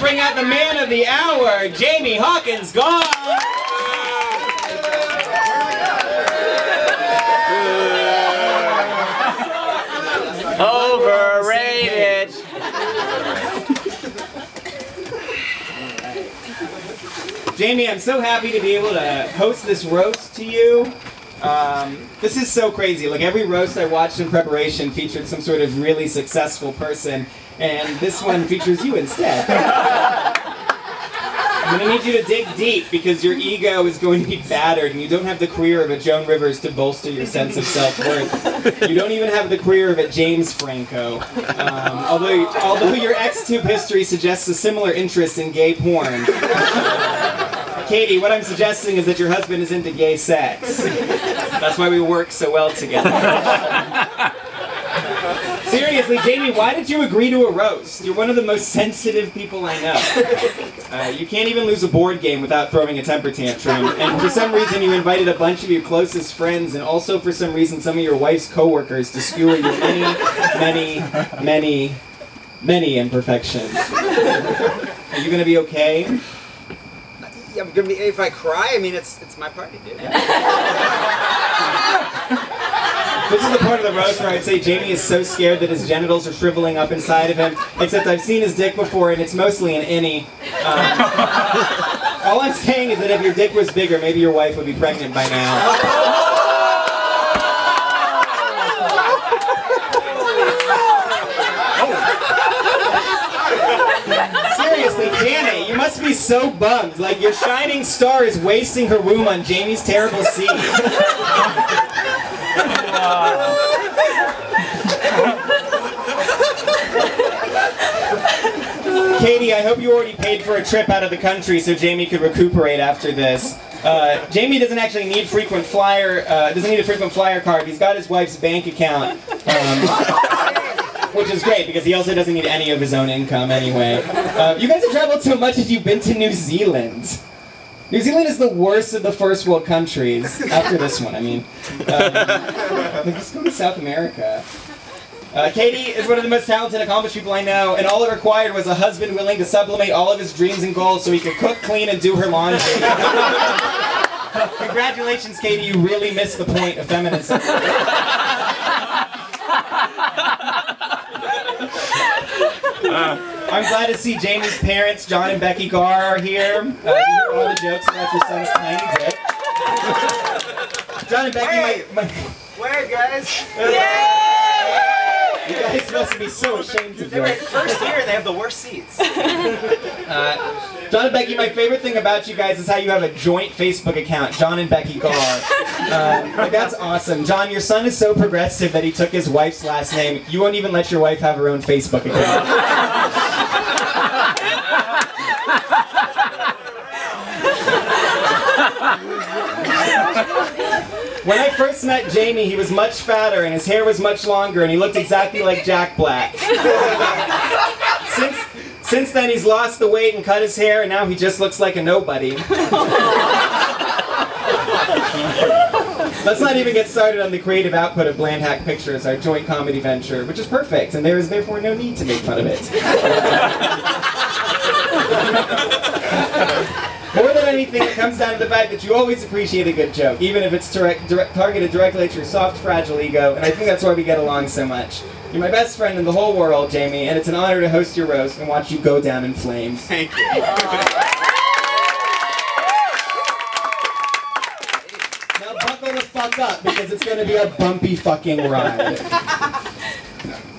bring out the man of the hour, Jamie Hawkins-Gaar. Overrated. Jamie, I'm so happy to be able to host this roast to you. This is so crazy. Like, every roast I watched in preparation featured some sort of really successful person, and this one features you instead. I'm going to need you to dig deep because your ego is going to be battered and you don't have the career of a Joan Rivers to bolster your sense of self-worth. You don't even have the career of a James Franco. Although your ex-tube history suggests a similar interest in gay porn. Katie, what I'm suggesting is that your husband is into gay sex. That's why we work so well together. Seriously, Jamie, why did you agree to a roast? You're one of the most sensitive people I know. You can't even lose a board game without throwing a temper tantrum. And for some reason, you invited a bunch of your closest friends, and also for some reason, some of your wife's coworkers to skewer your many imperfections. Are you gonna be okay? Yeah, I'm gonna be. If I cry, I mean, it's my party, dude. This is the part of the roast where I'd say Jamie is so scared that his genitals are shriveling up inside of him, except I've seen his dick before and it's mostly an innie. All I'm saying is that if your dick was bigger, maybe your wife would be pregnant by now. Seriously, Janet, you must be so bummed. Like, your shining star is wasting her womb on Jamie's terrible seed. Katie, I hope you already paid for a trip out of the country so Jamie could recuperate after this. Jamie doesn't actually need frequent flyer. Doesn't need a frequent flyer card. He's got his wife's bank account, which is great because he also doesn't need any of his own income anyway. You guys have traveled so much as you've been to New Zealand. New Zealand is the worst of the first world countries, after this one, I mean. Let's go to South America. Katie is one of the most talented, accomplished people I know, and all it required was a husband willing to sublimate all of his dreams and goals so he could cook, clean, and do her laundry. Congratulations, Katie, you really missed the point of feminism. I'm glad to see Jamie's parents, John and Becky Gaar, are here. You hear all the jokes about your son's tiny dick. John and Becky, Wait, guys. You guys must be so ashamed of They're you. in first year, they have the worst seats. John and Becky, my favorite thing about you guys is how you have a joint Facebook account, John and Becky Gaar. Like, that's awesome. John, your son is so progressive that he took his wife's last name. You won't even let your wife have her own Facebook account. When I first met Jamie, he was much fatter and his hair was much longer and he looked exactly like Jack Black. Since then, he's lost the weight and cut his hair and now he just looks like a nobody. Let's not even get started on the creative output of Bland Hack Pictures, our joint comedy venture, which is perfect, and there is therefore no need to make fun of it. More than anything, it comes down to the fact that you always appreciate a good joke, even if it's targeted directly at your soft, fragile ego, and I think that's why we get along so much. You're my best friend in the whole world, Jamie, and it's an honor to host your roast and watch you go down in flames. Thank you. Now buckle the fuck up, because it's going to be a bumpy fucking ride.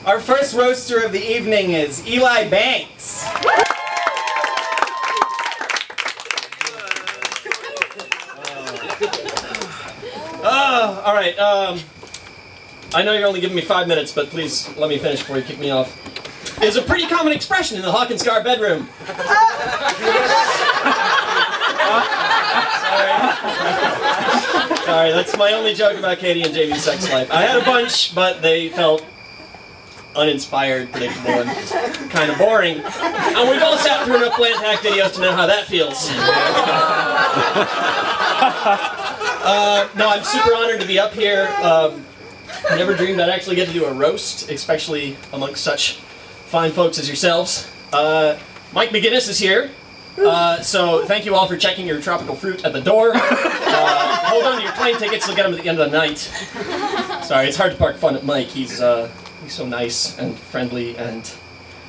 Our first roaster of the evening is Eli Banks. All right, I know you're only giving me 5 minutes, but please let me finish before you kick me off. It's a pretty common expression in the Hawkins-Gaar bedroom. Sorry, that's my only joke about Katie and Jamie's sex life. I had a bunch, but they felt uninspired, predictable, and kind of boring. And we've all sat through enough Bland Hack videos to know how that feels. No, I'm super honored to be up here. I never dreamed I'd actually get to do a roast, especially amongst such fine folks as yourselves. Mike McGinnis is here. So thank you all for checking your tropical fruit at the door. Hold on to your plane tickets, you'll get them at the end of the night. Sorry, it's hard to park fun at Mike. He's so nice and friendly and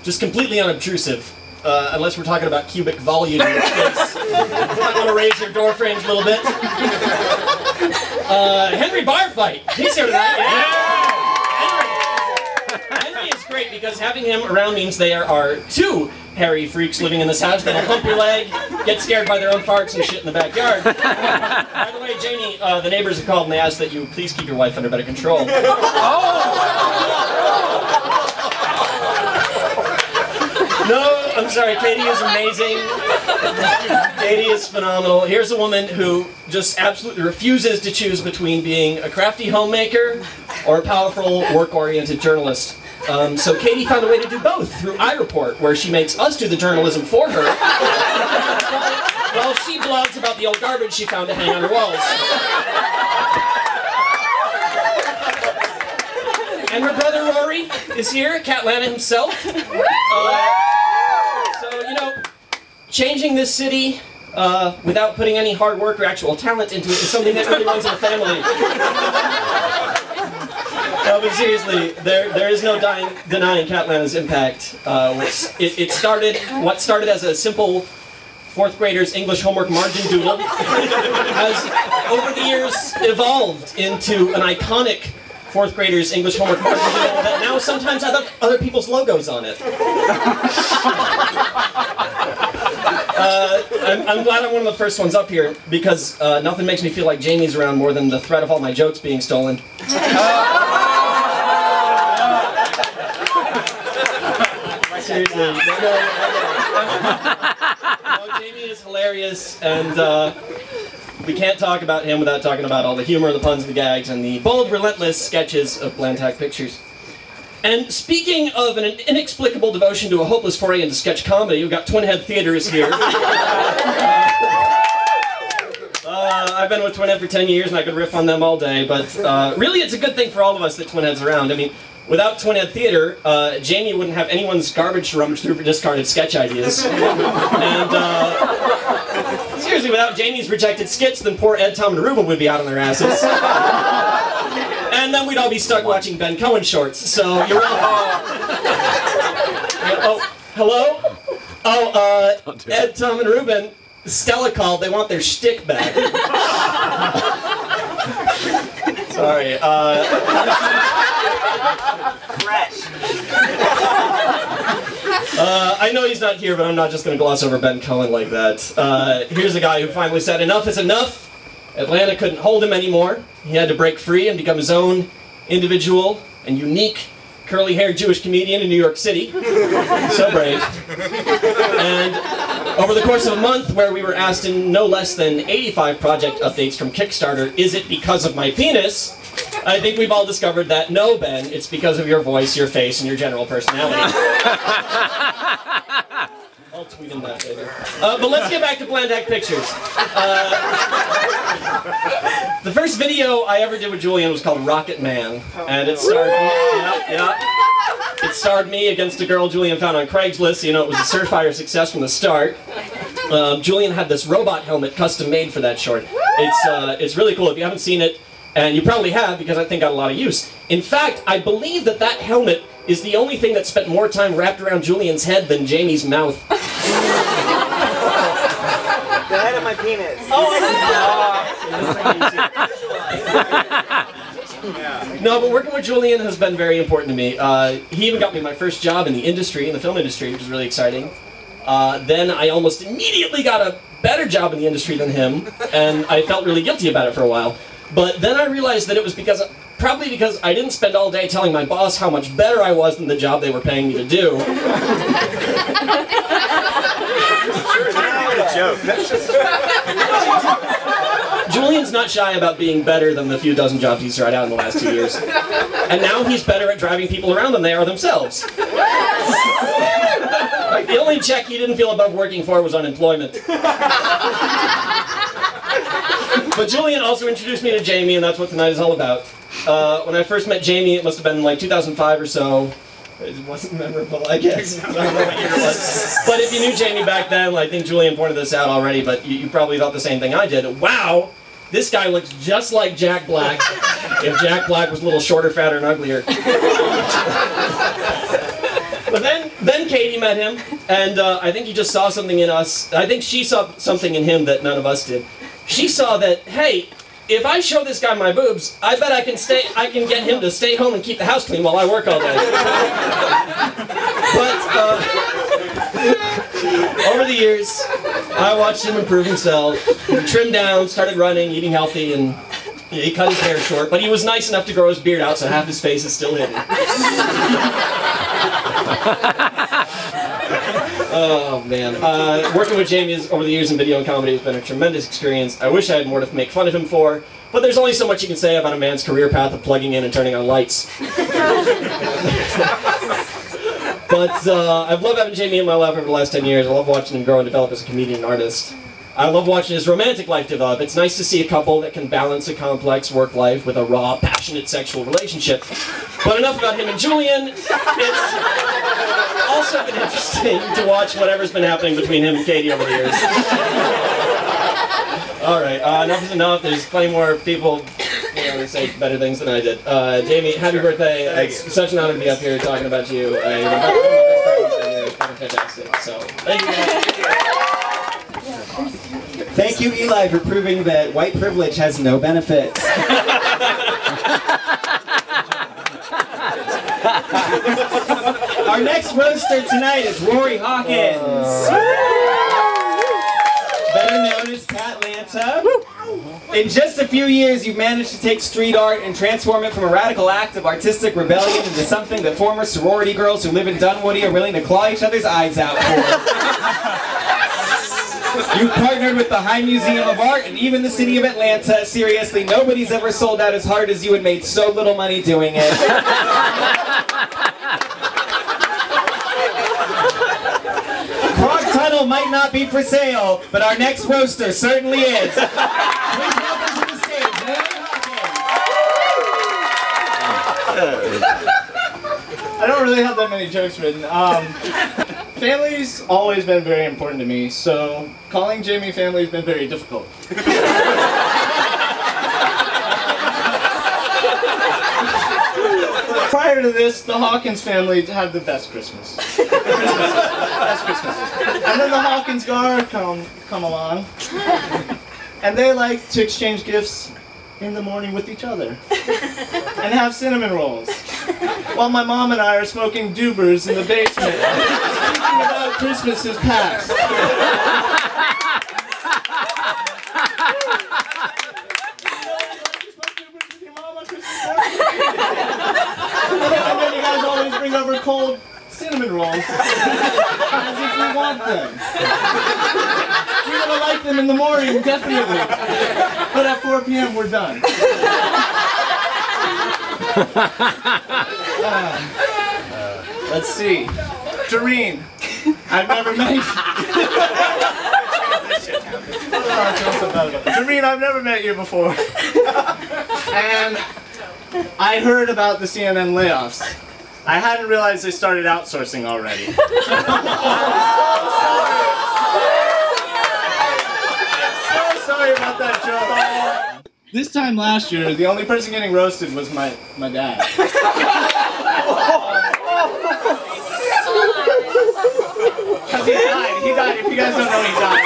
just completely unobtrusive. Unless we're talking about cubic volume, in which case you might want to raise your door frames a little bit. Henry Barfight, he's here tonight. Yeah. Henry is great because having him around means there are two hairy freaks living in this house that'll hump your leg, get scared by their own farts and shit in the backyard. By the way, Janie, the neighbors have called and they asked that you please keep your wife under better control. No, I'm sorry, Katie is amazing. Katie is phenomenal. Here's a woman who just absolutely refuses to choose between being a crafty homemaker or a powerful, work-oriented journalist. So Katie found a way to do both through iReport, where she makes us do the journalism for her, while she blogs about the old garbage she found to hang on her walls. And her brother Rory is here, Catlanta himself. So, you know, changing this city without putting any hard work or actual talent into it is something that really runs in the family. No, but seriously, there is no denying Catlanta's impact. What started as a simple fourth grader's English homework margin doodle has, over the years, evolved into an iconic fourth grader's English homework margin doodle that now sometimes have other people's logos on it. I'm glad I'm one of the first ones up here, because nothing makes me feel like Jamie's around more than the threat of all my jokes being stolen. Seriously. No, Jamie is hilarious, and we can't talk about him without talking about all the humor, the puns, the gags, and the bold, relentless sketches of Blantac Pictures. And speaking of an inexplicable devotion to a hopeless foray into sketch comedy, we've got Twin Head Theaters here. I've been with Twin Head for 10 years, and I could riff on them all day, but really it's a good thing for all of us that Twin Head's around. I mean, without Twin Head Theater, Jamie wouldn't have anyone's garbage to rummage through for discarded sketch ideas. And seriously, without Jamie's rejected skits, then poor Ed, Tom, and Ruben would be out on their asses. And then we'd all be stuck watching Ben Cohen shorts, so you're oh, hello? Oh, Ed, Tom, and Ruben, Stella called, they want their shtick back. Sorry, Fresh. I know he's not here, but I'm not just going to gloss over Ben Cohen like that. Here's a guy who finally said enough is enough. Atlanta couldn't hold him anymore. He had to break free and become his own individual and unique curly-haired Jewish comedian in New York City. So brave. And over the course of a month, where we were asked in no less than 85 project updates from Kickstarter, is it because of my penis? I think we've all discovered that no, Ben, it's because of your voice, your face, and your general personality. I'll tweet him that later. But let's get back to Blantac Pictures. The first video I ever did with Julian was called Rocket Man, and it starred it starred me against a girl Julian found on Craigslist, so you know it was a surefire success from the start. Julian had this robot helmet custom made for that short. It's really cool. If you haven't seen it, and you probably have, because I think got a lot of use. In fact, I believe that that helmet is the only thing that spent more time wrapped around Julian's head than Jamie's mouth. The head of my penis. Oh, no, but working with Julian has been very important to me. He even got me my first job in the industry, in the film industry, which was really exciting. Then I almost immediately got a better job in the industry than him, and I felt really guilty about it for a while. But then I realized that it was probably because I didn't spend all day telling my boss how much better I was than the job they were paying me to do. Julian's not shy about being better than the few dozen jobs he's tried out in the last 2 years. And now he's better at driving people around than they are themselves. Like, the only check he didn't feel above working for was unemployment. But Julian also introduced me to Jamie, and that's what tonight is all about. When I first met Jamie, it must have been like 2005 or so. It wasn't memorable, I guess. I don't know what year it was. But if you knew Jamie back then, I think Julian pointed this out already, but you probably thought the same thing I did. Wow, this guy looks just like Jack Black if Jack Black was a little shorter, fatter, and uglier. But then Katie met him, and I think he just saw something in us. I think she saw something in him that none of us did. She saw that, hey, if I show this guy my boobs, I bet I can get him to stay home and keep the house clean while I work all day. But over the years, I watched him improve himself. He trimmed down, started running, eating healthy, and he cut his hair short. But he was nice enough to grow his beard out, so half his face is still hidden. Oh man, working with Jamie over the years in video and comedy has been a tremendous experience. I wish I had more to make fun of him for, but there's only so much you can say about a man's career path of plugging in and turning on lights. But I've loved having Jamie in my life over the last 10 years. I love watching him grow and develop as a comedian and artist. I love watching his romantic life develop. It's nice to see a couple that can balance a complex work life with a raw, passionate sexual relationship. But enough about him and Julian. It's also been interesting to watch whatever's been happening between him and Katie over the years. Alright, enough is enough. There's plenty more people who say better things than I did. Jamie, happy birthday. It's such an honor to be up here talking about you. You're one of my best friends, and you're fantastic. So, thank you. Thank you, Eli, for proving that white privilege has no benefits. Our next roaster tonight is Rory Hawkins. Better known as Catlanta. In just a few years, you've managed to take street art and transform it from a radical act of artistic rebellion into something that former sorority girls who live in Dunwoody are willing to claw each other's eyes out for. You've partnered with the High Museum of Art and even the city of Atlanta. Seriously, nobody's ever sold out as hard as you and made so little money doing it. Krog Tunnel might not be for sale, but our next roaster certainly is. Please welcome to the stage, Rory Hawkins. I don't really have that many jokes written. Family's always been very important to me, so calling Jamie family has been very difficult. Prior to this, the Hawkins family had the best Christmas. Best Christmas. And then the Hawkins-Gaar come along, and they like to exchange gifts in the morning with each other and have cinnamon rolls, while my mom and I are smoking doobers in the basement, thinking about Christmases past. And then you guys always bring over cold cinnamon rolls as if we want them. We're gonna like them in the morning, definitely. But at 4 p.m. we're done. Let's see. Doreen, I've never met you. Doreen, I've never met you before. And I heard about the CNN layoffs. I hadn't realized they started outsourcing already. I'm so sorry about that joke. This time last year, the only person getting roasted was my dad. Because he died. He died. If you guys don't know, he died.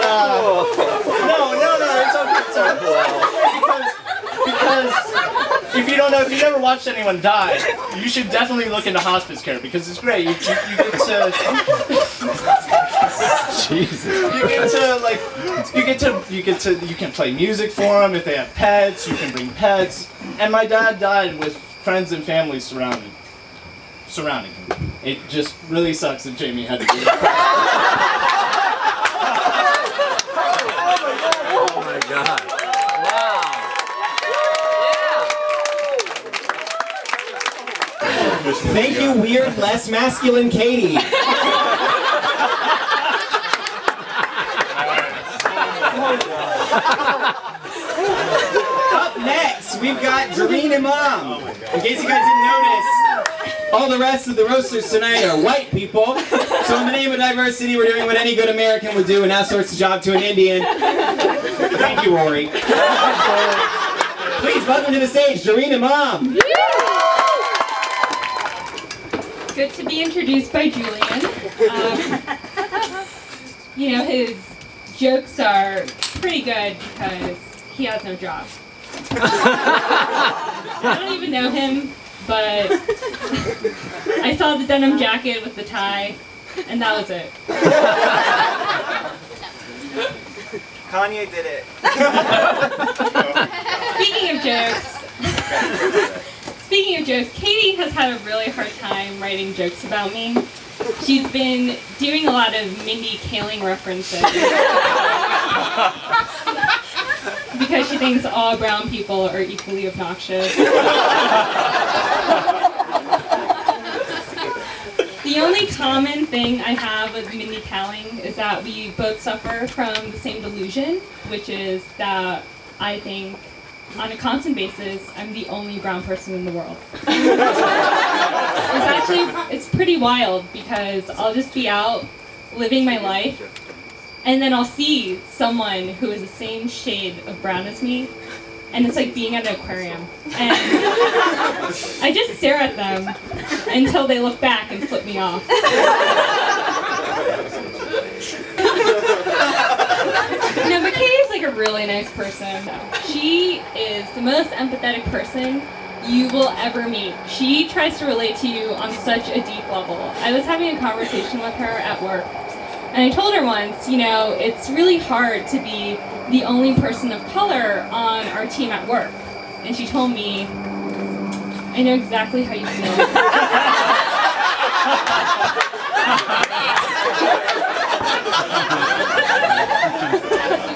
No, it's okay. Because if you don't know, if you never watched anyone die, you should definitely look into hospice care because it's great. You get to. Jesus. You can play music for them if they have pets. You can bring pets. And my dad died with friends and family surrounding him. It just really sucks that Jamie had to do that. Oh my God. Wow. Thank you, weird, less masculine Katie. Up next, next, we've got Jareen and Mom. In case you guys didn't notice, all the rest of the roasters tonight are white people. So in the name of diversity, we're doing what any good American would do and outsource the job to an Indian. Thank you, Rory. Please welcome to the stage, Jareen and Mom. Good to be introduced by Julian. You know, his jokes are pretty good because he has no job. I don't even know him, but I saw the denim jacket with the tie, and that was it. Kanye did it. Speaking of jokes, Katie has had a really hard time writing jokes about me. She's been doing a lot of Mindy Kaling references because she thinks all brown people are equally obnoxious. The only common thing I have with Mindy Kaling is that we both suffer from the same delusion, which is that I think on a constant basis, I'm the only brown person in the world. It's pretty wild because I'll just be out living my life and then I'll see someone who is the same shade of brown as me and it's like being at an aquarium. And I just stare at them until they look back and flip me off. No, but Katie's like a really nice person. She is the most empathetic person you will ever meet. She tries to relate to you on such a deep level. I was having a conversation with her at work, and I told her once, you know, it's really hard to be the only person of color on our team at work. And she told me, I know exactly how you feel.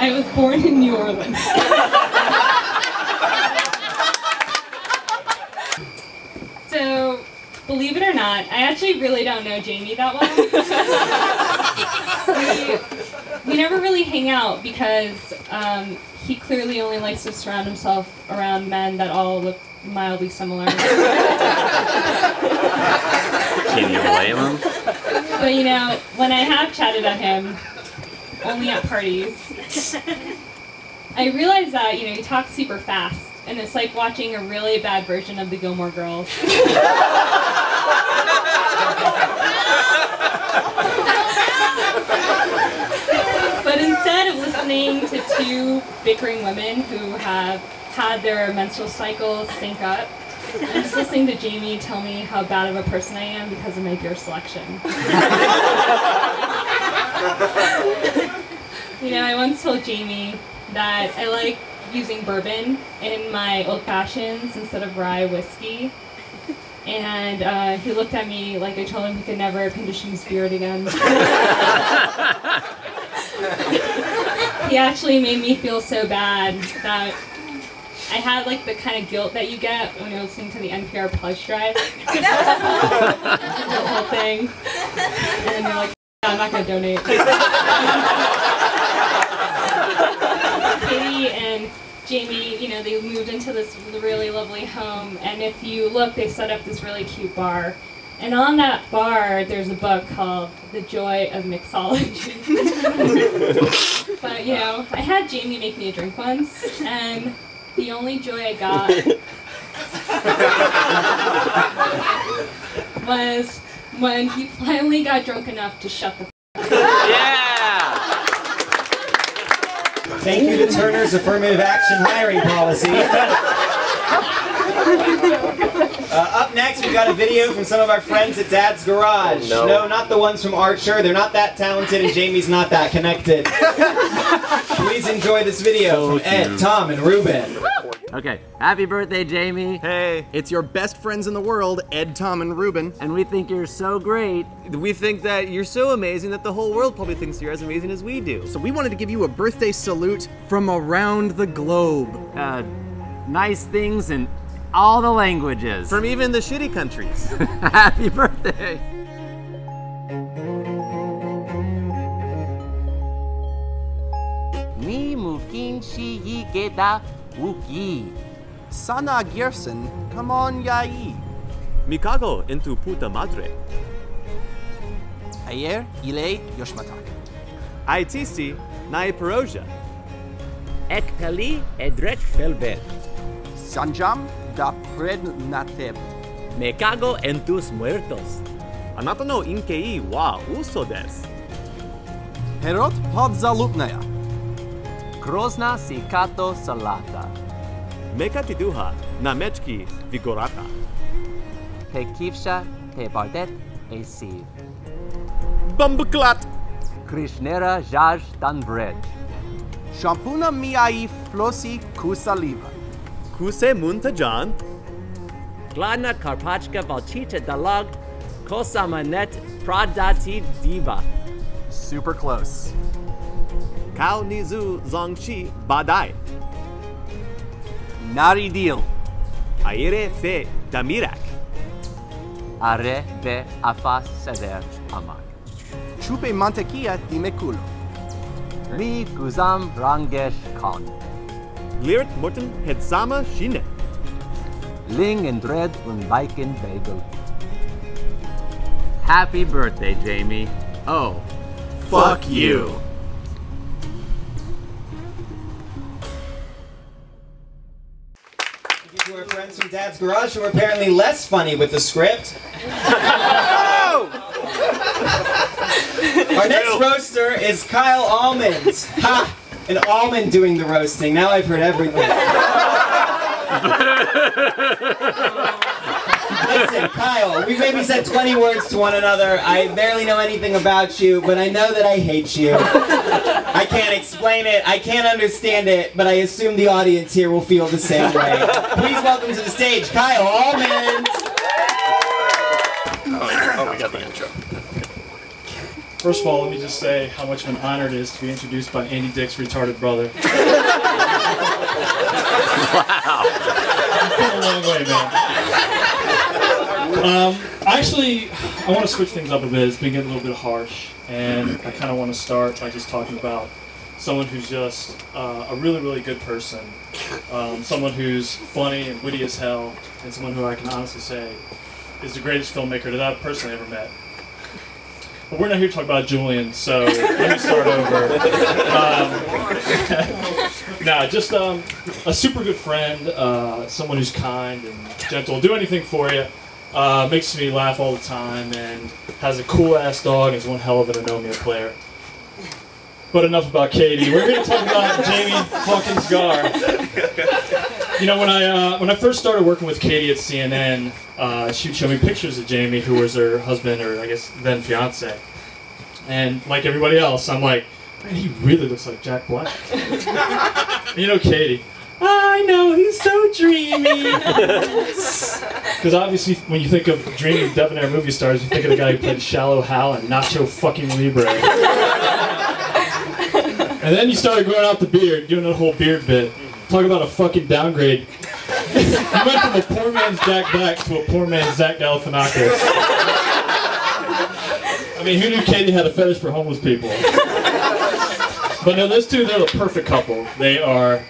I was born in New Orleans. So, believe it or not, I actually really don't know Jamie that well. We never really hang out because he clearly only likes to surround himself around men that all look mildly similar. Can you blame him? But you know, when I have chatted at him, only at parties, I realized that, you know, he talks super fast, and it's like watching a really bad version of the Gilmore Girls. But instead of listening to two bickering women who have had their menstrual cycles sync up, I'm just listening to Jamie tell me how bad of a person I am because of my beer selection. You know, I once told Jamie that I like using bourbon in my old fashions instead of rye whiskey. And he looked at me like I told him he could never condition his beard again. He actually made me feel so bad that I had like the kind of guilt that you get when you're listening to the NPR pledge drive. The whole thing. And then you're like, I'm not going to donate. Katie and Jamie, you know, they moved into this really lovely home, and if you look, they set up this really cute bar. And on that bar, there's a book called The Joy of Mixology. But, you know, I had Jamie make me a drink once, and the only joy I got was when he finally got drunk enough to shut the Yeah! Thank you to Turner's affirmative action hiring policy. Up next, we got a video from some of our friends at Dad's Garage. No, not the ones from Archer. They're not that talented, and Jamie's not that connected. Please enjoy this video from Ed, Tom, and Ruben. Okay, happy birthday, Jamie. Hey, it's your best friends in the world, Ed, Tom, and Ruben. And we think you're so great. We think that you're so amazing that the whole world probably thinks you're as amazing as we do. So we wanted to give you a birthday salute from around the globe. Nice things in all the languages. From even the shitty countries. Happy birthday. Ni mukin shi geda wuki. Sana Gerson, come on yai. Me cago en tu puta madre. Ayer ile yoshmatak. Aitisti nai peroja. Ekpeli edrek felbet. Sanjam da pred nateb. Me cago en tus muertos. Anato no inkei wa uso des. Herot podzalupnaya. Grozna si kato salata. Meka tiduha na mechki vigorata. Te kivsha, te bardet, e siv. Bumbaklat. Krishnera jaj tanvred. Shampuna miai flosi kusaliva. Kuse muntajan. Gladna karpachka valchita dalag, kosamanet pradati diva. Super close. Kao nizu zongchi badai. Nari deal. Aire fe damirak. Are de afas seder amak. Chupe mantequilla di meculo. Li guzam rangesh kon. Lyric morten hedsama shine. Ling and dread un biken bagel. Happy birthday, Jamie. Oh, Fuck you. Thank you to our friends from Dad's Garage who are apparently less funny with the script. Our next roaster is Kyle Almond. Ha! An almond doing the roasting. Now I've heard everything. Listen, Kyle, we've maybe said 20 words to one another. I barely know anything about you, but I know that I hate you. I can't explain it, I can't understand it, but I assume the audience here will feel the same way. Please welcome to the stage, Kyle Almond. Oh, we got the intro. First of all, let me just say how much of an honor it is to be introduced by Andy Dick's retarded brother. Wow. It's been a long way, man. Actually, I want to switch things up a bit. It's been getting a little bit harsh, and I kind of want to start by just talking about someone who's just a really, really good person. Someone who's funny and witty as hell, and someone who I can honestly say is the greatest filmmaker that I've personally ever met. But we're not here to talk about Julian, so let me start over. Just a super good friend, someone who's kind and gentle, will do anything for you, makes me laugh all the time, and has a cool-ass dog and is one hell of an Anomia player. But enough about Katie. We're here to talk about Jamie Hawkins-Gaar. You know, when I first started working with Katie at CNN, she'd show me pictures of Jamie, who was her husband, or I guess then fiance. And like everybody else, I'm like, man, he really looks like Jack Black. And you know Katie, I know, he's so dreamy. Because obviously, when you think of dreamy, debonair movie stars, you think of the guy who played Shallow Hal and Nacho fucking Libre. And then you started growing out the beard, doing a whole beard bit. Talk about a fucking downgrade. You went from a poor man's Jack Black to a poor man's Zach Galifianakis. I mean, who knew Katie had a fetish for homeless people? But no, those two, they're the perfect couple. They are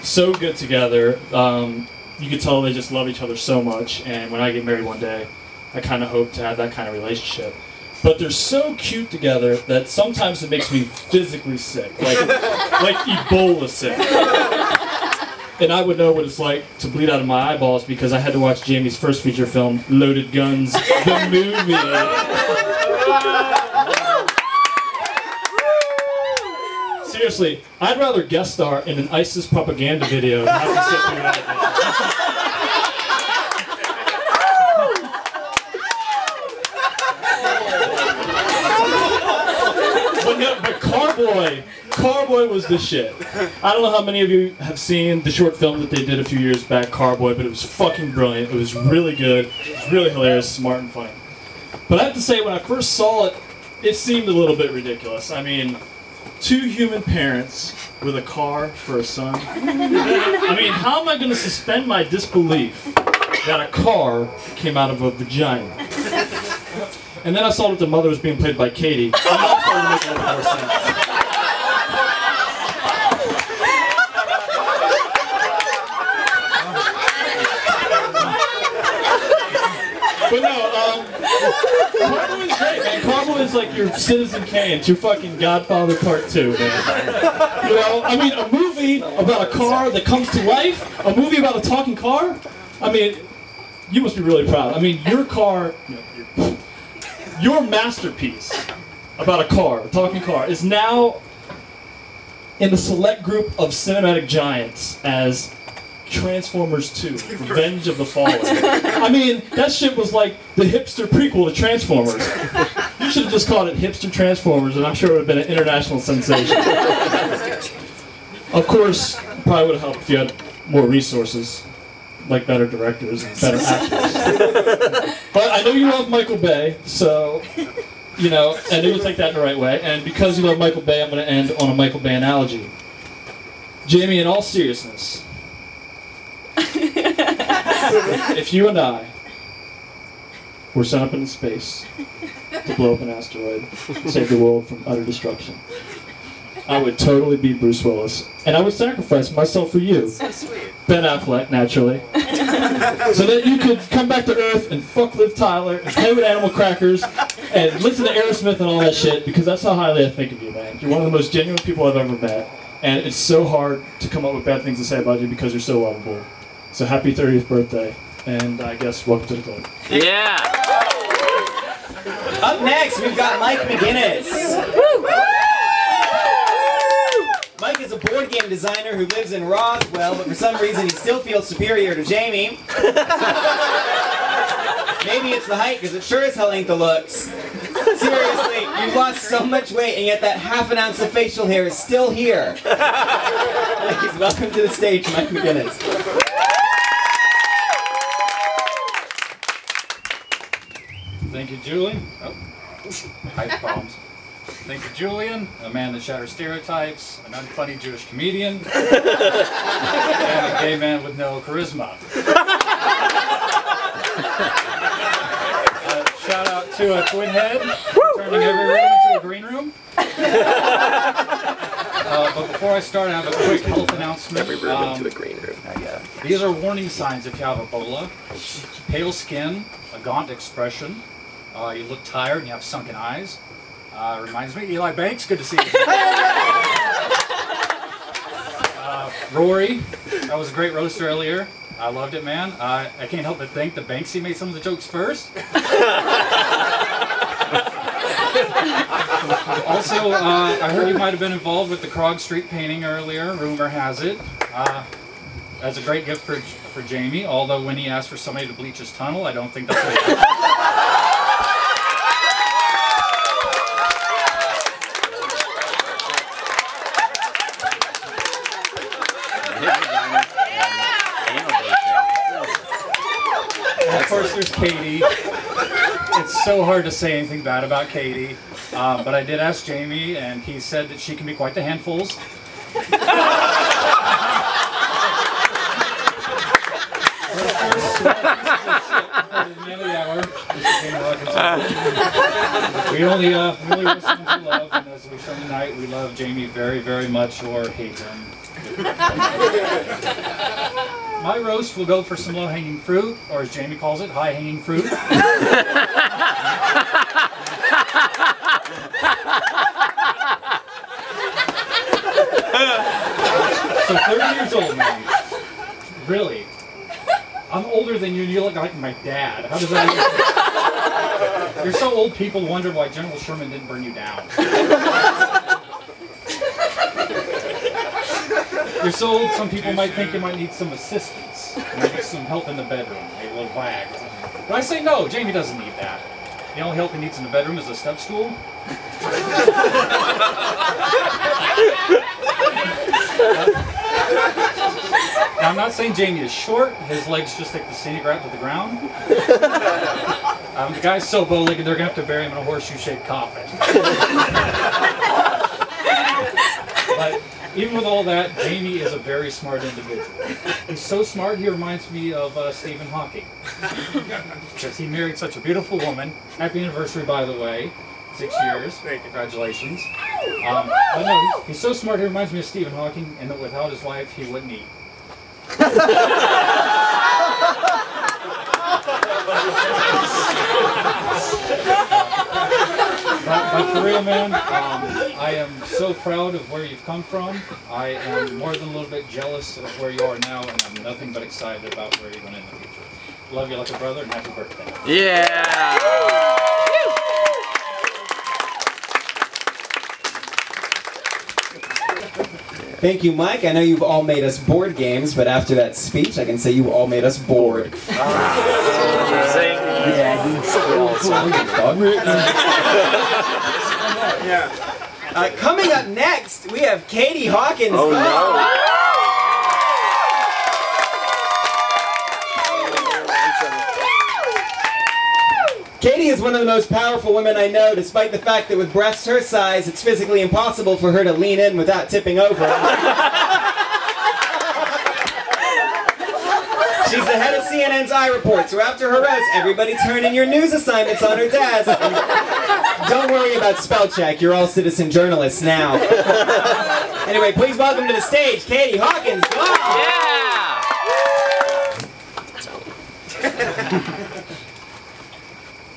so good together. You can tell they just love each other so much. And when I get married one day, I kind of hope to have that kind of relationship. But they're so cute together that sometimes it makes me physically sick, like Ebola sick. And I would know what it's like to bleed out of my eyeballs because I had to watch Jamie's first feature film, Loaded Guns, the movie. Seriously, I'd rather guest star in an ISIS propaganda video than have to sit through that. But Carboy was the shit. I don't know how many of you have seen the short film that they did a few years back, Carboy, but it was fucking brilliant. It was really good. It was really hilarious, smart, and funny. But I have to say, when I first saw it, it seemed a little bit ridiculous. I mean, two human parents with a car for a son. I mean, how am I going to suspend my disbelief that a car came out of a vagina? And then I saw that the mother was being played by Katie. And that started to make a little more sense. But no, Carbo is great, man. Carbo is like your Citizen Kane. It's your fucking Godfather Part 2, man. You know, I mean, a movie about a car that comes to life, a movie about a talking car. I mean, you must be really proud. I mean, your car, your masterpiece about a car, a talking car, is now in the select group of cinematic giants as Transformers 2, Revenge of the Fallen. I mean, that shit was like the hipster prequel to Transformers. You should have just called it Hipster Transformers, and I'm sure it would have been an international sensation. Of course, probably would have helped if you had more resources, like better directors and better actors. But I know you love Michael Bay, so, you know, and it was like that in the right way. And because you love Michael Bay, I'm going to end on a Michael Bay analogy. Jamie, in all seriousness, if you and I were sent up into space to blow up an asteroid, save the world from utter destruction, I would totally be Bruce Willis, and I would sacrifice myself for you, Ben Affleck, naturally, so that you could come back to Earth and fuck Liv Tyler and play with animal crackers and listen to Aerosmith and all that shit, because that's how highly I think of you, man. You're one of the most genuine people I've ever met, and it's so hard to come up with bad things to say about you because you're so lovable. So happy 30th birthday, and I guess welcome to the club. Yeah! Up next, we've got Mike McGinnis. Mike is a board game designer who lives in Roswell, but for some reason he still feels superior to Jamie. Maybe it's the height, because it sure as hell ain't the looks. Seriously, you've lost so much weight, and yet that half an ounce of facial hair is still here. Please welcome to the stage, Mike McGinnis. Thank you, Julian. Oh, height problems. Thank you, Julian, a man that shatters stereotypes, an unfunny Jewish comedian, and a gay man with no charisma. Shout out to a twin head, turning every room into a green room. But before I start, I have a quick health announcement. Every room into a green room. These are warning signs if you have Ebola. Pale skin, a gaunt expression, you look tired and you have sunken eyes. Reminds me, Eli Banks, good to see you. Rory, that was a great roast earlier. I loved it, man. I can't help but think that Banksy made some of the jokes first. Also, I heard you might have been involved with the Krog Street painting earlier, rumor has it. That's a great gift for Jamie, although when he asked for somebody to bleach his tunnel, I don't think that's what he asked. Of course, there's Katie. It's so hard to say anything bad about Katie, but I did ask Jamie, and he said that she can be quite the handfuls. We only roast someone we love, and as we show tonight, we love Jamie very, very much, or hate him. My roast will go for some low-hanging fruit, or as Jamie calls it, high-hanging fruit. So 30 years old, man. Really? I'm older than you and you look like my dad. How does that even... You're so old people wonder why General Sherman didn't burn you down. You're so old, some people might think you might need some assistance. Maybe some help in the bedroom, maybe a little wag. But I say no, Jamie doesn't need that. The only help he needs in the bedroom is a step stool. Now, I'm not saying Jamie is short, his legs just take the scenic route to the ground. The guy's so bow-legged they're going to have to bury him in a horseshoe-shaped coffin. But even with all that, Jamie is a very smart individual. He's so smart, he reminds me of Stephen Hawking. Because he married such a beautiful woman. Happy anniversary, by the way. 6 years. Congratulations. But no, he's so smart, he reminds me of Stephen Hawking, and that without his wife, he wouldn't eat. you, man. I am so proud of where you've come from. I am more than a little bit jealous of where you are now, and I'm nothing but excited about where you're going in the future. Love you like a brother, and happy birthday. Yeah! Thank you, Mike. I know you've all made us board games, but after that speech, I can say you all made us bored. Coming up next, we have Katie Hawkins. Oh no! Katie is one of the most powerful women I know, despite the fact that with breasts her size, it's physically impossible for her to lean in without tipping over. She's the head of CNN's iReport, so after her roast, everybody turn in your news assignments on her desk. And don't worry about spell check, you're all citizen journalists now. Anyway, please welcome to the stage, Katie Hawkins-Gaar. Yeah!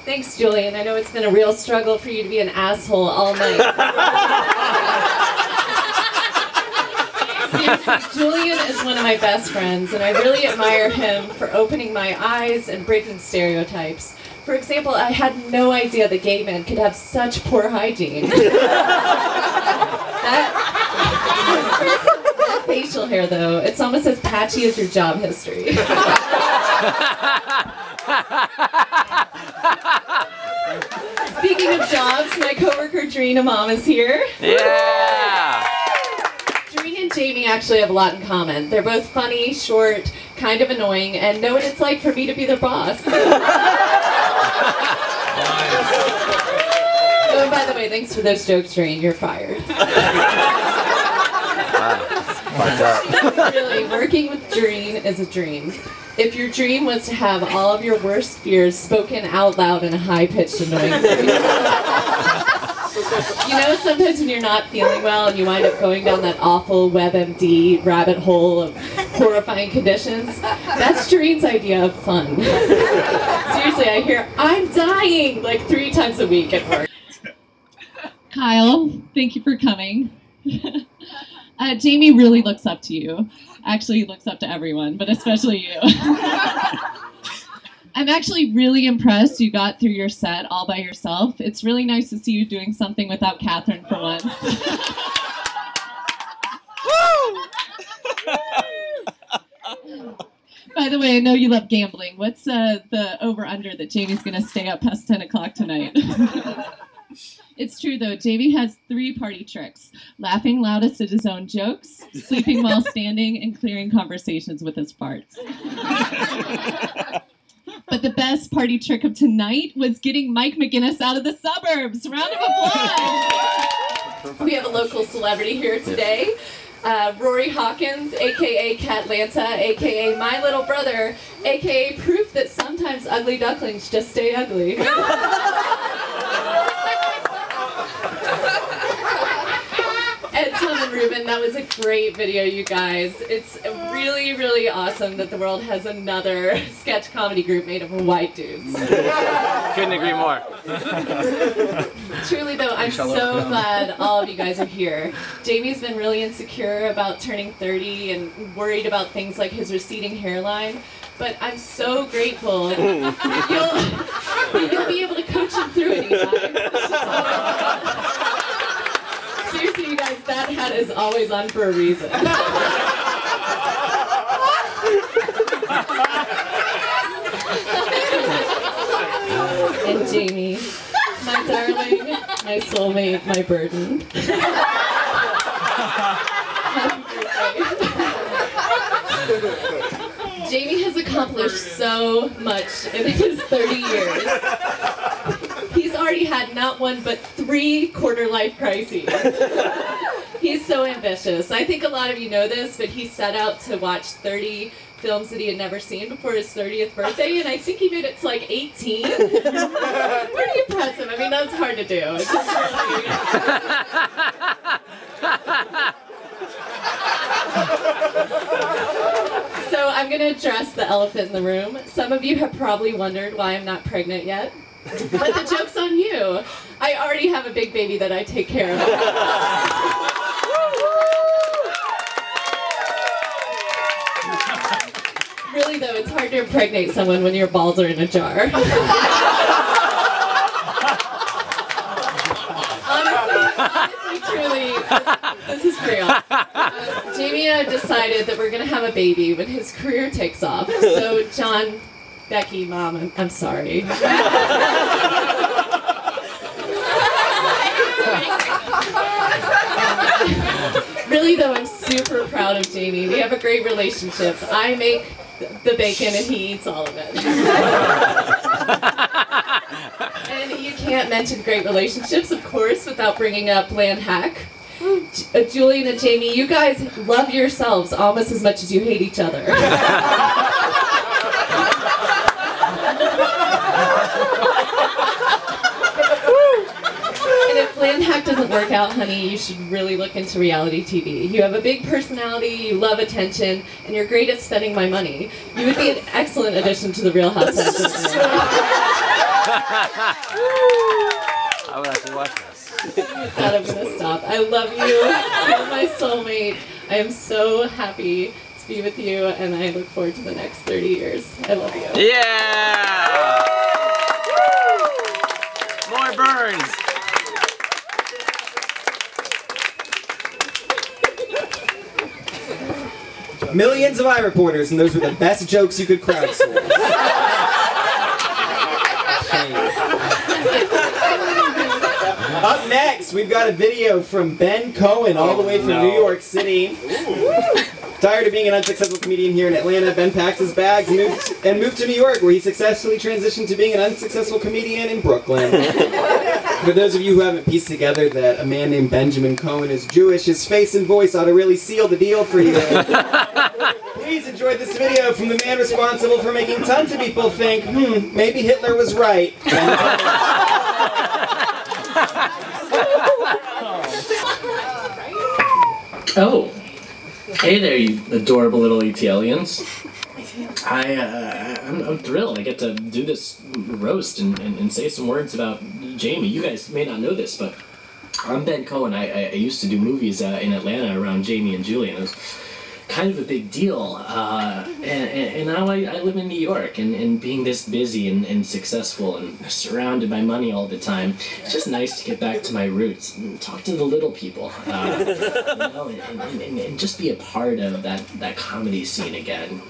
Thanks, Julian. I know it's been a real struggle for you to be an asshole all night. Seriously, Julian is one of my best friends, and I really admire him for opening my eyes and breaking stereotypes. For example, I had no idea that gay men could have such poor hygiene. That facial hair, though, it's almost as patchy as your job history. Speaking of jobs, my coworker Drina Mom is here. Yeah! Drina and Jamie actually have a lot in common. They're both funny, short, kind of annoying, and know what it's like for me to be their boss. Oh, by the way, thanks for those jokes, Drina. You're fired. Really, working with Drina is a dream. If your dream was to have all of your worst fears spoken out loud in a high-pitched, annoying voice. You know, sometimes when you're not feeling well and you wind up going down that awful WebMD rabbit hole of horrifying conditions, that's Drina's idea of fun. Seriously, I hear, "I'm dying," like 3 times a week at work. Kyle, thank you for coming. Jamie really looks up to you. Actually, he looks up to everyone, but especially you. I'm actually really impressed you got through your set all by yourself. It's really nice to see you doing something without Catherine for once. By the way, I know you love gambling. What's the over-under that Jamie's going to stay up past 10 o'clock tonight? It's true, though. Jamie has 3 party tricks: laughing loudest at his own jokes, sleeping while standing, and clearing conversations with his farts. But the best party trick of tonight was getting Mike McGinnis out of the suburbs. Round of applause! We have a local celebrity here today. Rory Hawkins, a.k.a. Catlanta, a.k.a. my little brother, a.k.a. proof that sometimes ugly ducklings just stay ugly. And Tom and Ruben, that was a great video, you guys. It's really, really awesome that the world has another sketch comedy group made up of white dudes. Couldn't agree more. Truly, though, I'm so glad all of you guys are here. Jamie's been really insecure about turning 30 and worried about things like his receding hairline. But I'm so grateful. You'll be able to coach him through it, Eli. Seriously, you guys, that hat is always on for a reason. And Jamie, my darling, my soulmate, my burden. Jamie has accomplished so much in his 30 years. He's already had not one but 3 quarter-life crises. He's so ambitious. I think a lot of you know this, but he set out to watch 30 films that he had never seen before his 30th birthday, and I think he made it to like 18. Pretty impressive. I mean, that's hard to do. It's just So I'm going to address the elephant in the room. Some of you have probably wondered why I'm not pregnant yet. But the joke's on you. I already have a big baby that I take care of. Really though, it's hard to impregnate someone when your balls are in a jar. honestly, truly, this is real. Jamie and I decided that we're going to have a baby when his career takes off. So John, Becky, Mom, I'm sorry. Really though, I'm super proud of Jamie. We have a great relationship. I make the bacon and he eats all of it. And you can't mention great relationships, of course, without bringing up Bland Hack. Julian and Jamie, you guys love yourselves almost as much as you hate each other. And if Bland Hack doesn't work out, honey, you should really look into reality TV. You have a big personality, you love attention, and you're great at spending my money. You would be an excellent addition to the Real Housewives of Atlanta. I would actually watch this. With that, I'm gonna stop. I love you. You're my soulmate. I am so happy to be with you, and I look forward to the next 30 years. I love you. Yeah! More Burns! Millions of iReporters, and those were the best jokes you could crowdsource. Up next, we've got a video from Ben Cohen, all the way from New York City. Tired of being an unsuccessful comedian here in Atlanta, Ben packed his bags and moved to New York, where he successfully transitioned to being an unsuccessful comedian in Brooklyn. For those of you who haven't pieced together that a man named Benjamin Cohen is Jewish, his face and voice ought to really seal the deal for you. Please enjoy this video from the man responsible for making tons of people think, maybe Hitler was right. Oh, hey there, you adorable little Italians. I'm thrilled I get to do this roast and say some words about Jamie. You guys may not know this, but I'm Ben Cohen. I used to do movies in Atlanta around Jamie and Julian. It was kind of a big deal. And now I live in New York, and being this busy and successful and surrounded by money all the time, it's just nice to get back to my roots and talk to the little people, you know, and just be a part of that comedy scene again.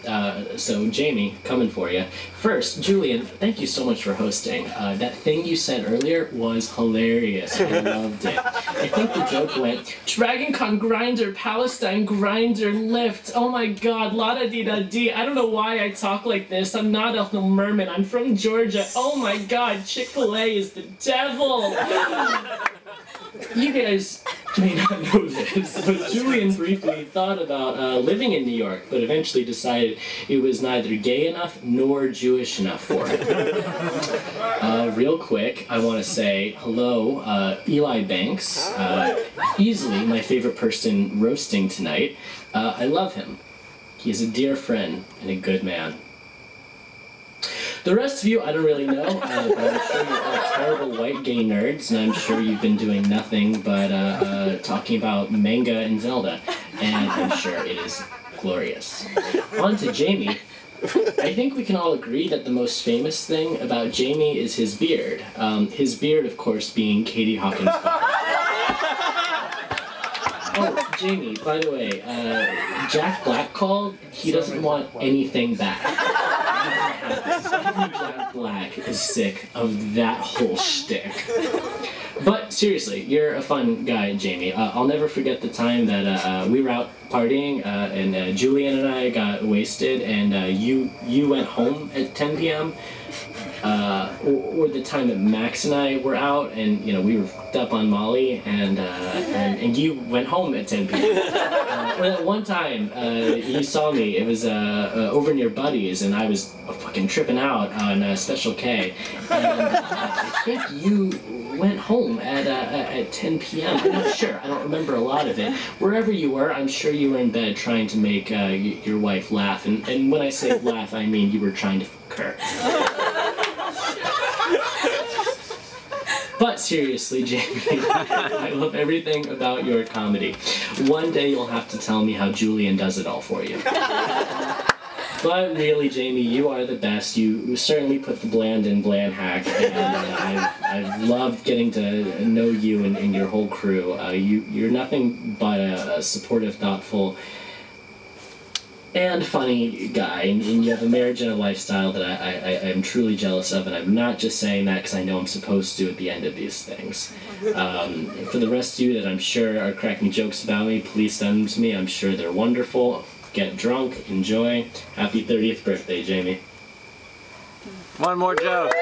So Jamie, coming for you. First, Julian, thank you so much for hosting. That thing you said earlier was hilarious. I loved it. I think the joke went, Dragon Con Grinder, Palestine Grinder, Lift. Oh my god, la-da-dee-da-dee. I don't know why I talk like this. I'm not a merman. I'm from Georgia. Oh my god, Chick-fil-A is the devil. You guys may not know this, but Julian briefly thought about living in New York, but eventually decided it was neither gay enough nor Jewish enough for it. Real quick, I want to say hello, Eli Banks, easily my favorite person roasting tonight. I love him. He is a dear friend and a good man. The rest of you, I don't really know, but I'm sure you're all terrible white gay nerds, and I'm sure you've been doing nothing but talking about manga and Zelda, and I'm sure it is glorious. On to Jamie. I think we can all agree that the most famous thing about Jamie is his beard. His beard, of course, being Katie Hawkins-Gaar. Oh, Jamie, by the way, Jack Black called. He doesn't want anything back. Jack Black is sick of that whole shtick. But seriously, you're a fun guy, Jamie. I'll never forget the time that we were out partying, and Julian and I got wasted, and you went home at 10 p.m. Or the time that Max and I were out, and you know we were fucked up on Molly, and you went home at 10 p.m. Or that one time you saw me, it was over near Buddy's, and I was fucking tripping out on Special K, and I think you went home at 10 p.m. I'm not sure. I don't remember a lot of it. Wherever you were, I'm sure you were in bed trying to make your wife laugh, and when I say laugh, I mean you were trying to fuck her. But seriously, Jamie, I love everything about your comedy. One day you'll have to tell me how Julian does it all for you. But really, Jamie, you are the best. You certainly put the bland in bland hack, and I've loved getting to know you and your whole crew. You're nothing but a supportive, thoughtful, and funny guy, and you have a marriage and a lifestyle that I am truly jealous of, and I'm not just saying that because I know I'm supposed to at the end of these things. For the rest of you that I'm sure are cracking jokes about me, please send them to me. I'm sure they're wonderful. Get drunk, enjoy. Happy 30th birthday, Jamie. One more joke.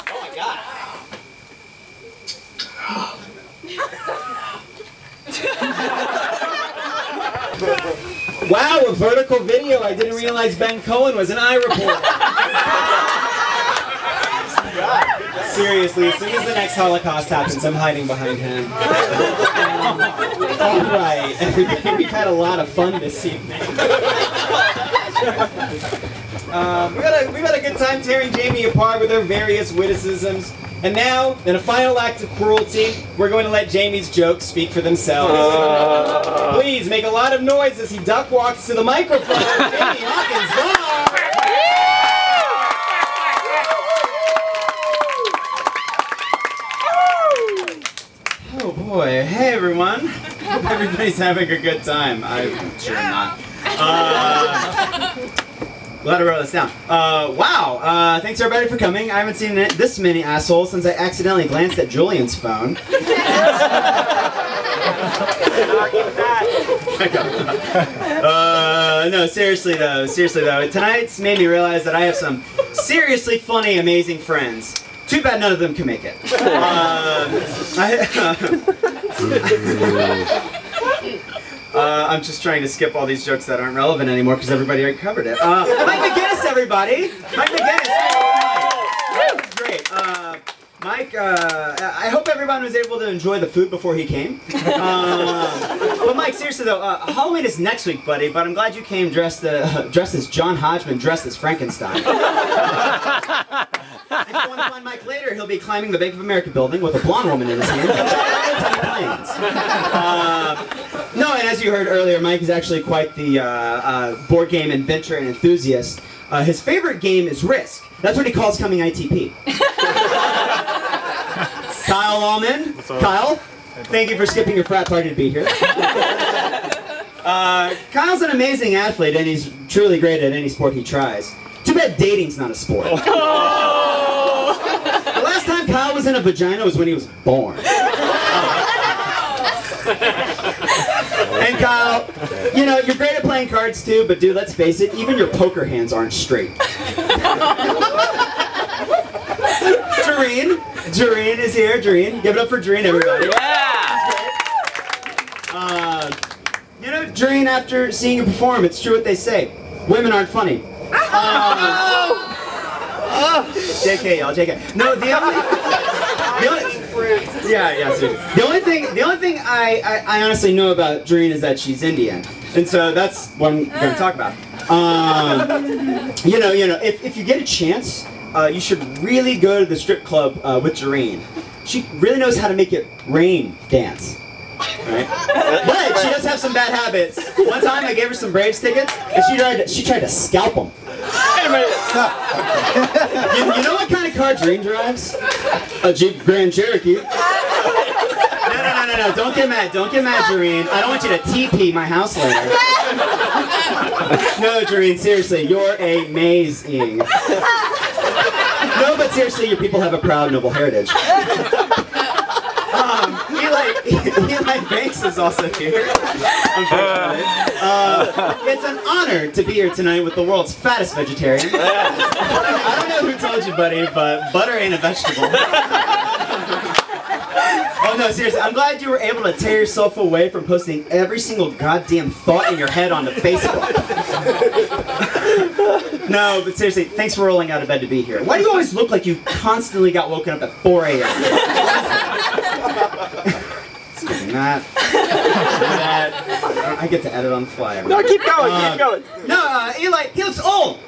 Oh my god. Wow, a vertical video. I didn't realize Ben Cohen was an eye reporter. Seriously, as soon as the next Holocaust happens, I'm hiding behind him. Alright, everybody, we've had a lot of fun this evening. We've had a good time tearing Jamie apart with her various witticisms. And now, in a final act of cruelty, we're going to let Jamie's jokes speak for themselves. Please make a lot of noise as he duck walks to the microphone. Jamie Hawkins-Gaar! Oh boy, hey everyone. Hope everybody's having a good time. I'm sure not. Glad I wrote this down. Wow, thanks everybody for coming. I haven't seen this many assholes since I accidentally glanced at Julian's phone. No, seriously though, tonight's made me realize that I have some seriously funny, amazing friends. Too bad none of them can make it. I'm just trying to skip all these jokes that aren't relevant anymore because everybody already covered it. Mike McGinnis, everybody! Mike McGinnis! That was great. Mike, I hope everyone was able to enjoy the food before he came. But Mike, seriously though, Halloween is next week, buddy, but I'm glad you came dressed as John Hodgman, dressed as Frankenstein. If you want to find Mike later, he'll be climbing the Bank of America building with a blonde woman in his hand. No, and as you heard earlier, Mike is actually quite the board game inventor and enthusiast. His favorite game is Risk. That's what he calls coming ITP. Kyle Allman. Kyle, thank you for skipping your frat party to be here. Kyle's an amazing athlete, and he's truly great at any sport he tries. Too bad dating's not a sport. The last time Kyle was in a vagina was when he was born. And Kyle, you know, you're great at playing cards too, but dude, let's face it, even your poker hands aren't straight. Jareen is here. Jareen, give it up for Jareen, everybody. Yeah! You know, Jareen, after seeing you perform, it's true what they say. Women aren't funny. JK, y'all, JK. No, the only thing I honestly know about Jareen is that she's Indian, and so that's what I'm going to talk about. If you get a chance, you should really go to the strip club with Jareen. She really knows how to make it rain dance. Right? But she does have some bad habits. One time I gave her some Braves tickets, and she tried to scalp them. Wait a minute. You know what kind of car Jareen drives? A Jeep Grand Cherokee. No, don't get mad, Jareen. I don't want you to TP my house later. No, Jareen, seriously, you're amazing. No, but seriously, your people have a proud, noble heritage. Eli Banks is also here. Unfortunately. It's an honor to be here tonight with the world's fattest vegetarian. I don't know who told you, buddy, but butter ain't a vegetable. Oh no, seriously, I'm glad you were able to tear yourself away from posting every single goddamn thought in your head onto Facebook. No, but seriously, thanks for rolling out of bed to be here. Why do you always look like you constantly got woken up at 4 a.m.? Skipping that. I get to edit on the fly. No, keep going, keep going. No, Eli, he looks old.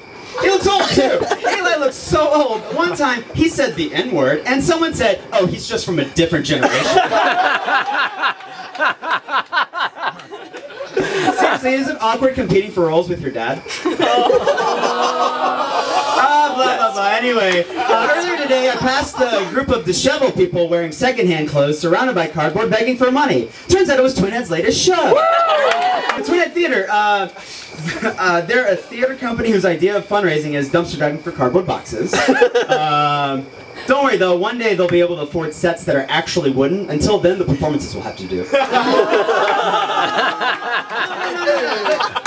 He looks old too. Eli looks so old. One time he said the N-word, and someone said, "Oh, he's just from a different generation." Seriously, is it awkward competing for roles with your dad? Blah, blah, blah. Anyway, earlier today I passed a group of disheveled people wearing secondhand clothes surrounded by cardboard begging for money. Turns out it was Twin Head's latest show. The Twin Head Theater, they're a theater company whose idea of fundraising is dumpster diving for cardboard boxes. Don't worry though, one day they'll be able to afford sets that are actually wooden. Until then, the performances will have to do.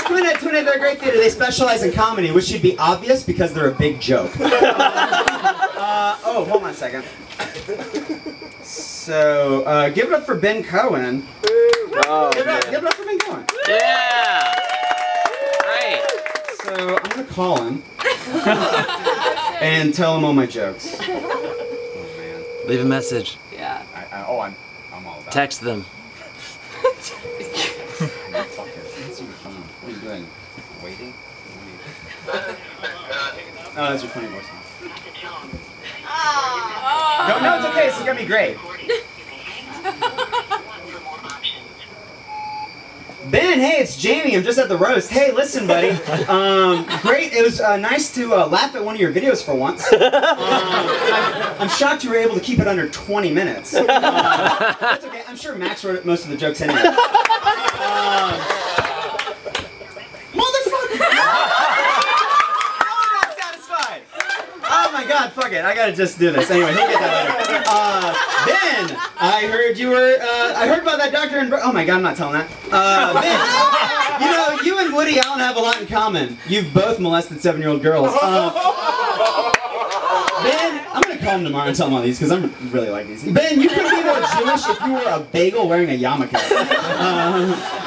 Twin Head, they're a great theater. They specialize in comedy, which should be obvious because they're a big joke. Oh, hold on a second. So, give it up for Ben Cohen. Oh, give it up for Ben Cohen. Yeah! Great. So, I'm gonna call him and tell him all my jokes. Oh, man. Leave a message. Yeah. I'm all about Text them. What are you doing? Waiting? Oh, that's your funny voice. No, it's okay. It's gonna be great. Ben, hey, it's Jamie. I'm just at the roast. Hey, listen, buddy. Great. It was nice to laugh at one of your videos for once. I'm shocked you were able to keep it under 20 minutes. That's okay. I'm sure Max wrote most of the jokes anyway. Motherfucker! I'm not satisfied. Oh my God, fuck it. I gotta just do this. Anyway, he'll get that later. Ben, I heard you were. I heard about that doctor in. Oh my God, I'm not telling that. Ben, you know, you and Woody Allen have a lot in common. You've both molested 7-year-old girls. Ben, I'm gonna call him tomorrow and tell him all these because I'm really like these. Ben, you could be more Jewish if you were a bagel wearing a yarmulke.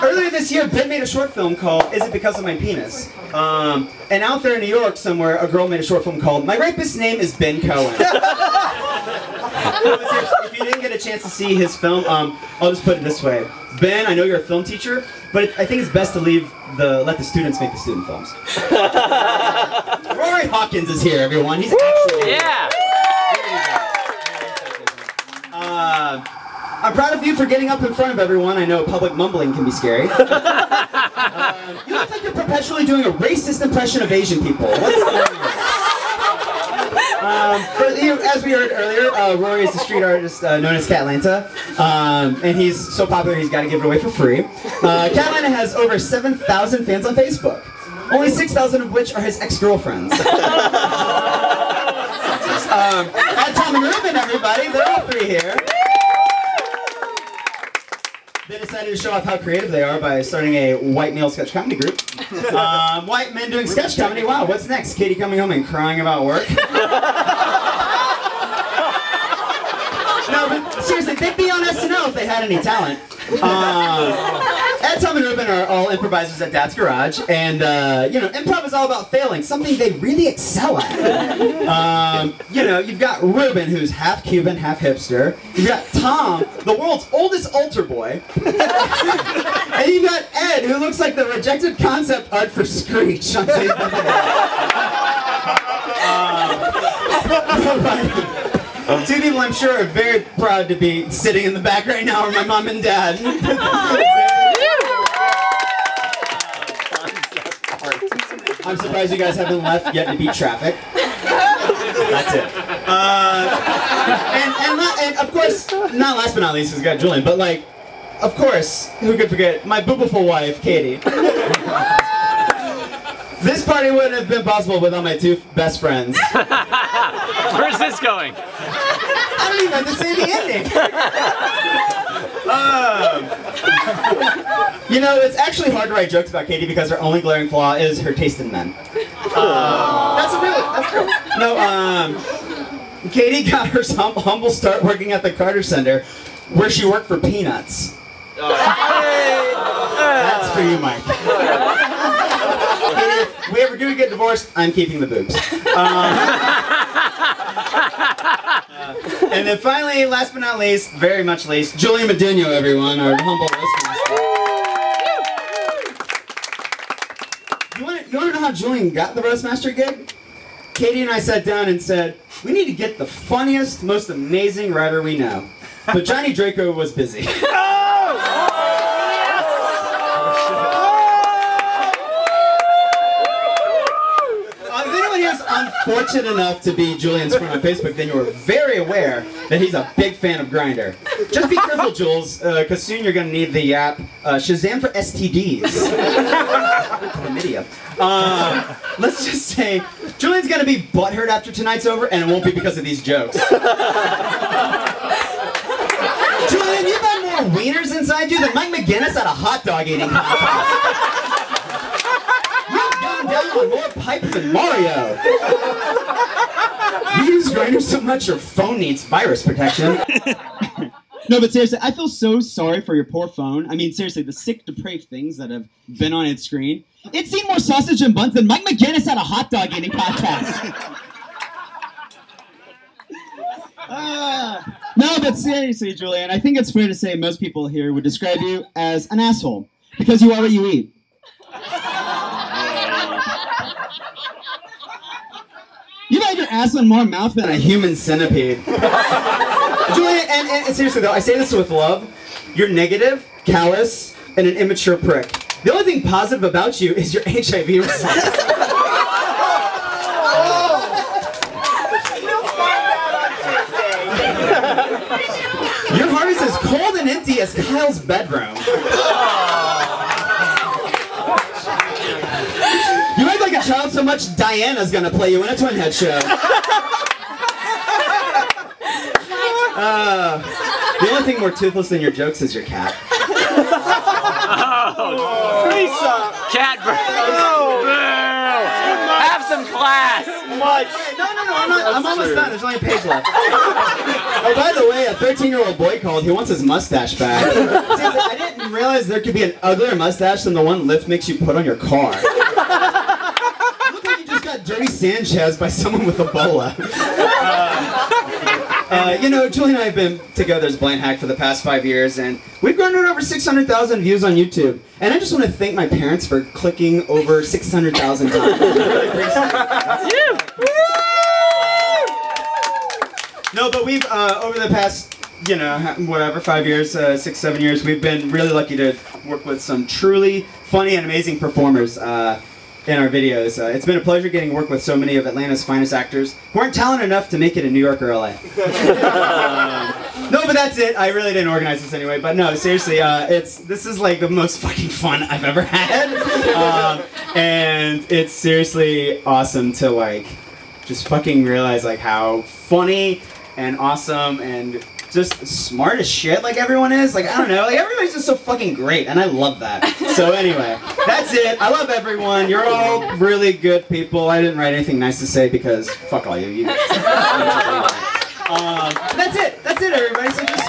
Earlier this year, Ben made a short film called "Is It Because of My Penis?" And out there in New York somewhere, a girl made a short film called "My Rapist's Name is Ben Cohen." If you didn't get a chance to see his film, I'll just put it this way. Ben, I know you're a film teacher, but I think it's best to let the students make the student films. Rory Hawkins is here, everyone. He's actually I'm proud of you for getting up in front of everyone. I know public mumbling can be scary. You look like you're perpetually doing a racist impression of Asian people. What's going on? As we heard earlier, Rory is a street artist known as Catlanta, and he's so popular he's got to give it away for free. Catlanta has over 7,000 fans on Facebook, only 6,000 of which are his ex-girlfriends. Add Tom and Ruben, everybody. They're all three here. They decided to show off how creative they are by starting a white male sketch comedy group. White men doing sketch comedy. Wow, what's next? Katie coming home and crying about work? No, but seriously, they'd be on SNL if they had any talent. Ed, Tom, and Ruben are all improvisers at Dad's Garage, and you know, improv is all about failing, something they really excel at. You know, you've got Ruben, who's half Cuban, half hipster. You've got Tom, the world's oldest altar boy, and you've got Ed, who looks like the rejected concept art for Screech on Saturday Night. Two people I'm sure are very proud to be sitting in the back right now are my mom and dad. I'm surprised you guys haven't left yet to beat traffic. That's it. And of course, not last but not least, we've got Julian, but like, of course, who could forget my boobiful wife, Katie. This party wouldn't have been possible without my two best friends. Where's this going? I don't even have to say the ending. You know, it's actually hard to write jokes about Katie because her only glaring flaw is her taste in men. That's true. No, Katie got her humble start working at the Carter Center, where she worked for peanuts. That's for you, Mike. Katie, if we ever do get divorced, I'm keeping the boobs. And then finally, last but not least, very much least, Julian Medino, everyone, our humble listeners. You want to know how how Julian got the Roastmaster gig? Katie and I sat down and said, we need to get the funniest, most amazing writer we know. But Johnny Draco was busy. If anyone here is unfortunate enough to be Julian's friend on Facebook, then you're very aware that he's a big fan of Grindr. Just be careful, Jules, because soon you're going to need the app Shazam for STDs. Chlamydia. Let's just say Julian's going to be butthurt after tonight's over, and it won't be because of these jokes. Julian, you've had more wieners inside you than Mike McGinnis at a hot dog eating contest. You've gone down on more pipes than Mario. You use Grindr so much your phone needs virus protection. No, but seriously, I feel so sorry for your poor phone. I mean, seriously, the sick, depraved things that have been on its screen. It's seen more sausage and buns than Mike McGinnis at a hot dog eating contest. No, but seriously, Julian, I think it's fair to say most people here would describe you as an asshole, because you are what you eat. You've had your ass in more mouth than a human centipede. Julian, and seriously though, I say this with love, you're negative, callous, and an immature prick. The only thing positive about you is your HIV response. Your heart is as cold and empty as Kyle's bedroom. You act like a child so much Diana's gonna play you in a Twin Head show. The only thing more toothless than your jokes is your cat. Cat bird. Have some class. Much. No, I'm almost done. There's only a page left. Oh, by the way, a 13-year-old boy called. He wants his mustache back. Seriously, I didn't realize there could be an uglier mustache than the one Lyft makes you put on your car. You look like you just got dirty Sanchez by someone with Ebola. You know, Julie and I have been together as Blind Hack for the past 5 years, and we've garnered over 600,000 views on YouTube. And I just want to thank my parents for clicking over 600,000 times. No, but we've, over the past, you know, whatever, 5 years, 6, 7 years, we've been really lucky to work with some truly funny and amazing performers in our videos. It's been a pleasure getting to work with so many of Atlanta's finest actors who aren't talented enough to make it in New York or LA. No, but that's it. I really didn't organize this anyway. But no, seriously, this is like the most fucking fun I've ever had. And it's seriously awesome to like just fucking realize like how funny and awesome and just smart as shit like everyone is. Like, I don't know, like everybody's just so fucking great and I love that. So anyway, that's it. I love everyone. You're all really good people. I didn't write anything nice to say because fuck all you. That's it. That's it, everybody. So just